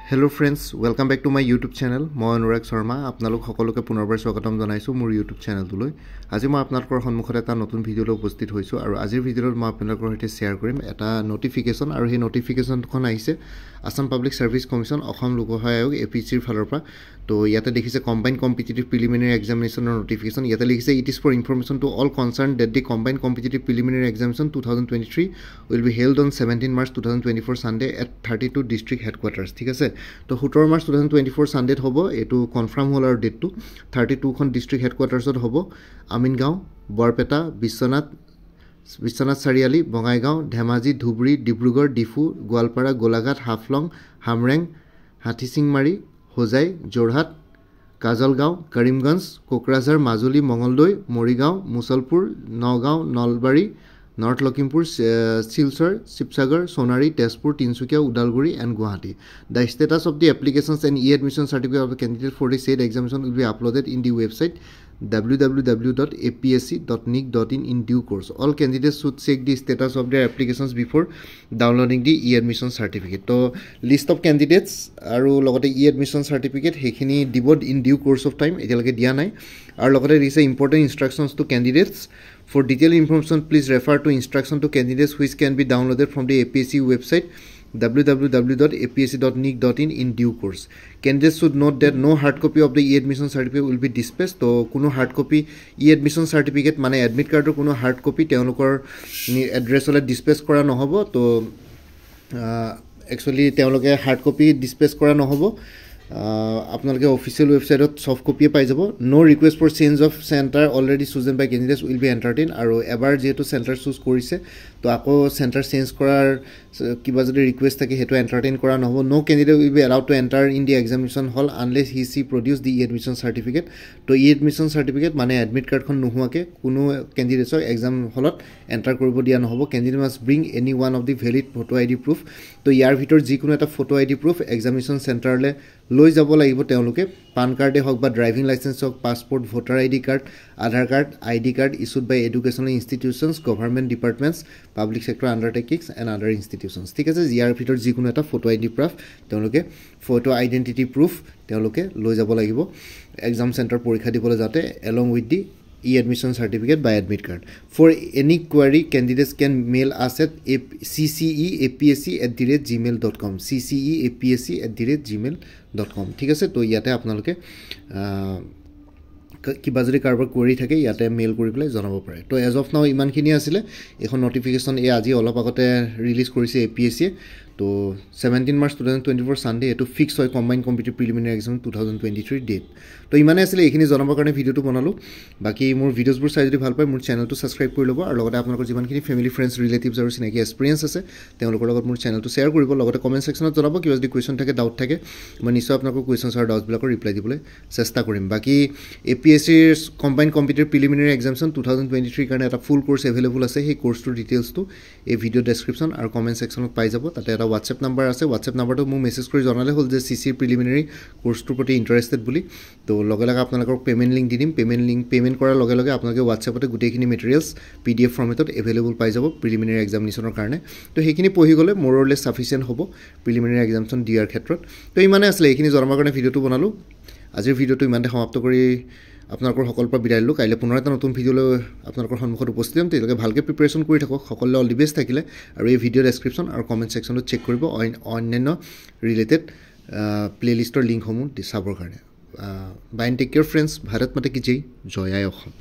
Hello friends, welcome back to my YouTube channel. মই অনুৰাগ শৰ্মা আপোনালোক সকলোকে পুনৰবাৰ স্বাগতম জনাইছো মোৰ YouTube চেনেলটোলৈ। আজি মই আপোনালোকৰ সন্মুখত এটা নতুন ভিডিঅ'লৈ উপস্থিত হৈছো আৰু আজিৰ ভিডিঅ'ত মই আপোনালোকৰ সৈতে শেয়াৰ কৰিম এটা নটিফিকেশন আৰু এই নটিফিকেশনখন আহিছে Assam public service commission Asom লোকসেৱা আয়োগ এপিএসসিৰ ফালৰ পৰা। তো ইয়াতে দেখিছে কম্বাইন্ড কম্পিটিটিভ প্ৰিলিমিনাৰী এক্সামিনেশনৰ নটিফিকেশন। ইয়াতে লিখিছে it is for information to all concerned that the combined competitive preliminary examination 2023 will be held on 17 March 2024 Sunday at 32 district headquarters. ঠিক আছে, তো 17 March 2024 Sunday হ'ব, এটো কনফাৰ্ম হ'ল আৰু ডেটটো 32 খন ডিস্ট্ৰিক্ট হেডকোৱাৰ্টাৰ্ছত হ'ব। Amingaon, Barpeta, Biswanath Chariali, Bongaigaon, Dhemaji, Dhubri, Dibrugarh, Diphu, Goalpara, Golaghat, Haflong, Hamren, Hatsingimari, Hojai, Jorhat, Kajalgaon, Karimganj, Kokrajhar, Majuli, Mangaldoi, Morigaon, Musalpur, Nagaon, Nalbari, North Lakhimpur, Silchar, Sibsagar, Sonari, Tezpur, Tinsukia, Udalguri and Guwahati. The status of the applications and e-admission certificate of the candidate for the said examination will be uploaded in the website www.apsc.nic.in in due course. All candidates should check the status of their applications before downloading the e-admission certificate. So list of candidates aru logote e-admission certificate hekhini dibod in due course of time etilage dia nai aru logote is important instructions to candidates. For detailed information, please refer to instruction to candidates which can be downloaded from the APSC website www.apsc.nic.in in due course. Candidates should note that no hard copy of the e-admission certificate will be dispatched. So, kuno hard copy e-admission certificate mane admit card kuno hard copy teolokor address ole dispatch kora nohobo. To actually teoloke hard copy dispatch kora nohobo. আপোনালোকে official ওয়েবসাইটত soft copy পাই যাব। No request for change of centre already chosen by candidates will be entertain. আৰু এবাৰ যেহেতু centre choose কৰিছে তো আকৌ চেণ্টাৰ চেঞ্জ কৰাৰ কিবা যদি ৰিকুৱেষ্ট থাকে সেইটো এণ্টাৰটেইন কৰা নহ'ব। No candidate will be allowed to enter in the examination hall unless he she produce the admission certificate. তো এডমিশ্যন চাৰ্টিফিকেট মানে এডমিট কাৰ্ডখন নোহোৱাকৈ কোনো কেণ্ডিডেটছক এক্সাম হলত এণ্টাৰ কৰিব দিয়া নহ'ব। Candidate must bring any one of the valid photo I D proof. তো ইয়াৰ ভিতৰত যিকোনো এটা photo I D proof examination চেণ্টাৰলৈ লৈ যাব লাগিব। তেওঁলোকে পান কাৰ্ডে হওক বা ড্ৰাইভিং লাইচেন্স হওক, passport, voter I D card, Aadhaar card, I D card issued by educational institutions, government departments, public sector undertakings and other institutions. ঠিক আছে, ইয়াৰ ভিতৰত যিকোনো এটা ফটো আই ডি প্ৰুফ তেওঁলোকে ফটো আইডেণ্টিটি প্ৰুফ তেওঁলোকে লৈ যাব লাগিব এক্সাম চেণ্টাৰ পৰীক্ষা দিবলৈ যাওঁতে along with the e-admission certificate by admit card. For any query, candidates can mail us at cceapsc@gmail.com cceapsc@gmail.com. ঠিক আছে, তো ইয়াতে আপোনালোকে কিবা যদি কাৰোবাৰ কুৱেৰি থাকে ইয়াতে মেইল কৰি পেলাই জনাব পাৰে। তো এজ অফ নাও ইমানখিনি আছিলে। এখন নটিফিকেশ্যন আজি অলপ আগতে ৰিলিজ কৰিছে এপিএসচিয়ে। তো 17 March 2024 সানডে এটো ফিক্স হয় combined competitive preliminary exam 2023 date. তো ইমানে আছিলে, এইখিনি জনাবৰ কাৰণে ভিডিঅ'টো বনালোঁ। বাকী মোৰ ভিডিঅ'ছবোৰ চাই যদি ভাল পায় মোৰ চেনেলটো ছাবস্ক্ৰাইব কৰি ল'ব আৰু লগতে আপোনালোকৰ যিমানখিনি ফেমিলি ফ্ৰেণ্ডছ ৰিলেটিভছ আৰু চিনাকি এক্সপিৰিয়েঞ্চ আছে তেওঁলোকৰ লগত মোৰ চেনেলটো শ্বেয়াৰ কৰিব। লগতে কমেণ্ট ছেকশ্যনত জনাব কিবা যদি কুৱেশ্যন থাকে, ডাউট থাকে, মই নিশ্চয় আপোনালোকৰ কুৱেশ্যনছ আৰু ডাউটছবিলাকৰ ৰিপ্লাই দিবলৈ চেষ্টা কৰিম। বাকী এপিএসচিৰ কম্বাইন্ড কম্পিটিটিভ প্ৰিলিমিনাৰী এক্সামিনেশ্যন 2023 কাৰণে এটা ফুল কোৰ্ছ এভেইলেবল আছে। সেই কোৰ্ছটোৰ ডিটেইলছটো এই ভিডিঅ' ডেছক্ৰিপশ্যন আৰু কমেণ্ট ছেকশ্যনত পাই যাব। তাতে এটা হোৱাটছএপ নাম্বাৰ আছে। হোৱাটছএপ নাম্বাৰটো মোক মেছেজ কৰি জনালে হ'ল যে চিচিৰ প্ৰিলিমিনাৰী কোৰ্ছটোৰ প্ৰতি ইণ্টাৰেষ্টেড বুলি। তো লগে লগে আপোনালোকক পে'মেণ্ট লিংক দি দিম। পে'মেণ্ট কৰাৰ লগে লগে আপোনালোকে হোৱাটছএপতে গোটেইখিনি মেটেৰিয়েলছ PDF ফৰ্মেটত এভেইলেবল পাই যাব প্ৰিলিমিনাৰী এক্সামিনেশ্যনৰ কাৰণে। তো সেইখিনি পঢ়ি গ'লে মোৰ অৰলেছ ছাফিচিয়েণ্ট হ'ব প্ৰিলিমিনাৰী এক্সামিনেশ্যন দিয়াৰ ক্ষেত্ৰত। তো ইমানে আছিলে, এইখিনি জনাবৰ কাৰণে ভিডিঅ'টো বনালোঁ। আজিৰ ভিডিঅ'টো ইমানতে সমাপ্ত কৰি আপোনালোকৰ সকলোৰ পৰা বিদায় দিলোঁ। কাইলৈ পুনৰ এটা নতুন ভিডিঅ'লৈ আপোনালোকৰ সন্মুখত উপস্থিত হ'ম। তেওঁলোকে ভালকৈ প্ৰিপেৰেশ্যন কৰি থাকক। সকলোৱে অল দি বেষ্ট থাকিলে আৰু এই ভিডিঅ' ডেছক্ৰিপশ্যন আৰু কমেণ্ট ছেকশ্যনত চেক কৰিব অন্যান্য ৰিলেটেড প্লে'লিষ্টৰ লিংকসমূহ চাবৰ কাৰণে। Bye and take care friends. Bharat Mata কি জয়, জয় আই অসম।